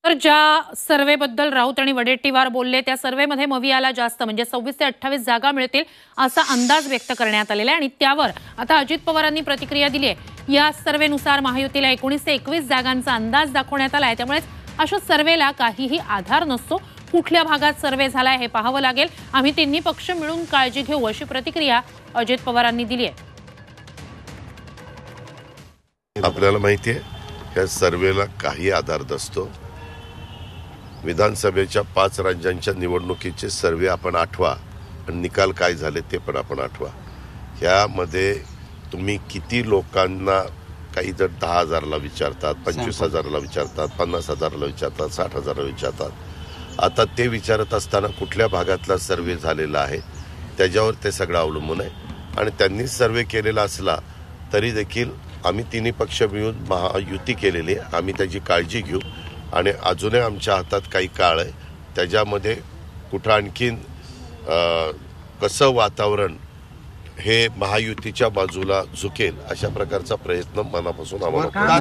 तर ज्या सर्व्हेबद्दल राऊत आणि वडेट्टीवार बोलले त्या सर्व्हेमध्ये मवियाला जास्त म्हणजे 26 ते 28 जागा मिळतील असा अंदाज व्यक्त करण्यात आलेला आहे आणि त्यावर आता अजित पवारांनी प्रतिक्रिया दिली आहे। या सर्व्हेनुसार महायुतीला 19 ते 21 जागांचा अंदाज दाखवण्यात आलाय, त्यामुळे अशा सर्व्हेला काहीही आधार नसतो। कुठल्या भागात सर्व्हे झालाय हे पाहावं लागेल। आम्ही तिन्ही पक्ष मिळून काळजी घेऊ अशी प्रतिक्रिया अजित पवारांनी दिली आहे। आपल्याला माहिती आहे या सर्व्हेला काही आधार नसतो। विधानसभेच्या 5 राज्यांच्या निवडणुकीचे सर्वे आपण आठवा आणि निकाल काय झाले ते पण आपण आठवा। यामध्ये तुम्ही किती लोकांना, काही जर 10,000ला विचारतात, 25,000ला विचारतात, 50,000ला विचारतात, 60,000ला विचारतात। आता ते विचारत असताना कुठल्या भागातला सर्वे झालेला आहे त्याच्यावर ते सगळं अवलंबून आहे आणि त्यांनी सर्वे केलेला असला तरी देखील आम्ही तिन्ही पक्ष मिळून महायुती केलेली आहे। आम्ही त्याची काळजी घेऊ आणि अजूनही आमच्या हातात काही काळ आहे, त्याच्यामध्ये कुठं आणखीन कसं वातावरण हे महायुतीच्या बाजूला झुकेल अशा प्रकारचा प्रयत्न मनापासून आम्हाला